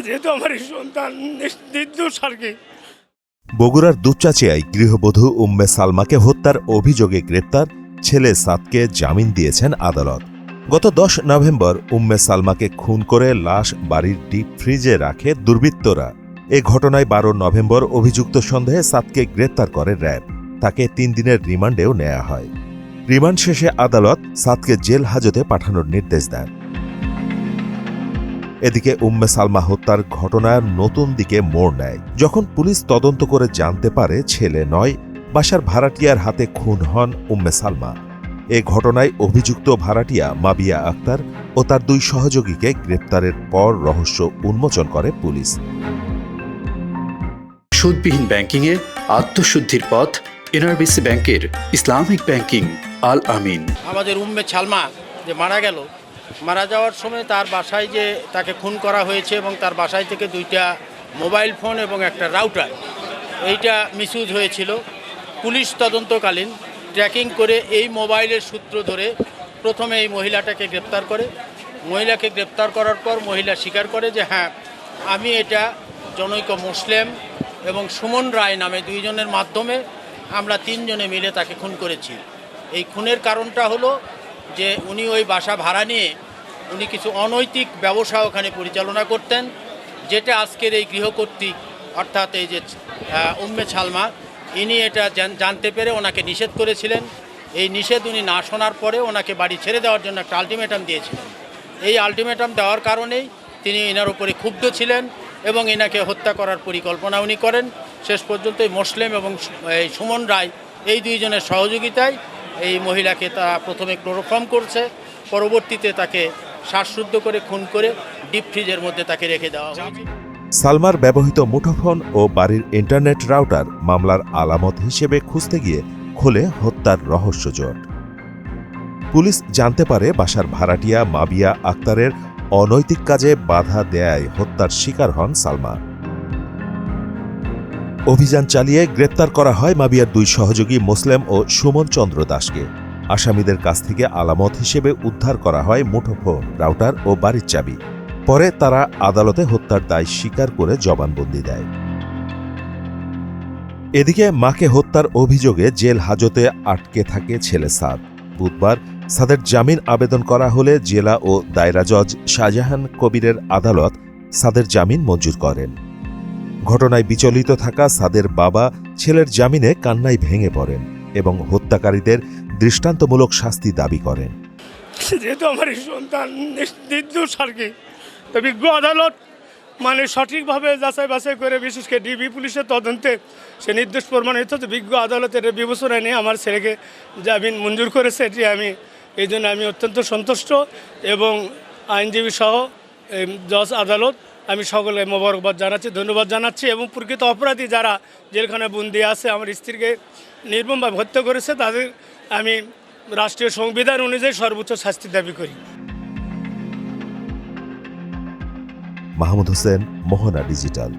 যেহেতু আমার সন্তান নির্দোষ আর কি। বগুড়ার দুপচাঁচিয়ায় গৃহবধূ উম্মে সালমাকে হত্যার অভিযোগে গ্রেপ্তার ছেলে সাদকে জামিন দিয়েছেন আদালত। গত 10 নভেম্বর উম্মে সালমাকে খুন করে লাশ বাড়ির ডিপ ফ্রিজে রাখে দুর্বৃত্তরা। এ ঘটনায় 12 নভেম্বর অভিযুক্ত সন্দেহে সাদকে গ্রেপ্তার করে র্যাব। তাকে 3 দিনের রিমান্ডেও নেওয়া হয়। রিমান্ড শেষে আদালত সাদকে জেল হাজতে পাঠানোর নির্দেশ দেন। এদিকে উম্মে সালমা হত্যার ঘটনার নতুন দিকে মোড় নেয় যখন পুলিশ তদন্ত করে জানতে পারে ছেলে নয়, বাসার ভাড়াটিয়ার হাতে খুন হন উম্মে সালমা। এ ঘটনায় অভিযুক্ত ভাড়াটিয়া মাবিয়া আক্তার ও তার 2 সহযোগীকে গ্রেপ্তারের পর রহস্য উন্মোচন করে পুলিশ। সুদবিহীন ব্যাংকিংয়ে আত্মশুদ্ধির পথ এনআরবিসি ব্যাংকের ইসলামিক ব্যাংকিং আল আমিন। আমাদের উম্মে সালমা যে মারা গেল, মারা যাওয়ার সময় তার বাসায় যে তাকে খুন করা হয়েছে এবং তার বাসায় থেকে 2টা মোবাইল ফোন এবং একটা রাউটার এইটা মিসইউজ হয়েছিল। পুলিশ তদন্তকালীন ট্র্যাকিং করে এই মোবাইলের সূত্র ধরে প্রথমে এই মহিলাটাকে গ্রেপ্তার করে। মহিলাকে গ্রেপ্তার করার পর মহিলা স্বীকার করে যে হ্যাঁ, আমি এটা জনৈক মুসলিম এবং সুমন রায় নামে 2 জনের মাধ্যমে আমরা 3 জনে মিলে তাকে খুন করেছি। এই খুনের কারণটা হলো যে উনি ওই বাসা ভাড়া নিয়ে উনি কিছু অনৈতিক ব্যবসা ওখানে পরিচালনা করতেন, যেটা আজকের এই গৃহকর্ত্রী অর্থাৎ এই যে উম্মে সালমা ইনি এটা জানতে পেরে ওনাকে নিষেধ করেছিলেন। এই নিষেধ উনি না শোনার পরে ওনাকে বাড়ি ছেড়ে দেওয়ার জন্য একটা আলটিমেটাম দিয়েছিলেন। এই আলটিমেটাম দেওয়ার কারণেই তিনি এনার উপরে ক্ষুব্ধ ছিলেন এবং এনাকে হত্যা করার পরিকল্পনা উনি করেন। শেষ পর্যন্ত এই মুসলিম এবং এই সুমন রায় এই 2 জনের সহযোগিতায় এই মহিলাকে তারা প্রথমে ক্লোরোফর্ম করছে, পরবর্তীতে তাকে শ্বাসরুদ্ধ করে খুন করে ডিপ ফ্রিজের মধ্যে তাকে রেখে দেওয়া হয়েছে। সালমার ব্যবহৃত মুঠোফোন ও বাড়ির ইন্টারনেট রাউটার মামলার আলামত হিসেবে খুঁজতে গিয়ে খোলে হত্যার রহস্যজট। পুলিশ জানতে পারে বাসার ভাড়াটিয়া মাবিয়া আক্তারের অনৈতিক কাজে বাধা দেয়ায় হত্যার শিকার হন সালমা। অভিযান চালিয়ে গ্রেপ্তার করা হয় মাবিয়ার 2 সহযোগী মুসলিম ও সুমন চন্দ্র দাসকে। আসামিদের কাছ থেকে আলামত হিসেবে উদ্ধার করা হয় মুঠোফোন, রাউটার ও বাড়ির চাবি। পরে তারা আদালতে হত্যার দায় স্বীকার করে জবানবন্দি দেয়। এদিকে মাকে হত্যার অভিযোগে জেল হাজতে আটকে থাকে ছেলে সাদ। বুধবার সাদের জামিন আবেদন করা হলে জেলা ও দায়রা জজ শাহজাহান কবিরের আদালত সাদের জামিন মঞ্জুর করেন। ঘটনায় বিচলিত থাকা সাদের বাবা ছেলের জামিনে কান্নায় ভেঙে পড়েন এবং হত্যাকারীদের দৃষ্টান্তমূলক শাস্তি দাবি করেন। যেহেতু আমার সন্তান নির্দোষ আর কি, বিজ্ঞ আদালত সঠিকভাবে যাচাই বাছাই করে, বিশেষ করে ডিবি পুলিশের তদন্তে সে নির্দোষ প্রমাণিত, বিজ্ঞ আদালতের বিবেচনায় নিয়ে আমার ছেলেকে জামিন মঞ্জুর করেছে। এটি এই জন্য আমি অত্যন্ত সন্তুষ্ট এবং আইনজীবী সহ জজ আদালত আমি সকলে মোবারকবাদ জানাচ্ছি, ধন্যবাদ জানাচ্ছি। এবং প্রকৃত অপরাধী যারা জেলখানে বন্দী আছে, আমার স্ত্রীকে নির্মমভাবে হত্যা করেছে, তাদের আমি রাষ্ট্রীয় সংবিধান অনুযায়ী সর্বোচ্চ শাস্তি দাবি করি। মাহমুদ হোসেন, মোহনা ডিজিটাল।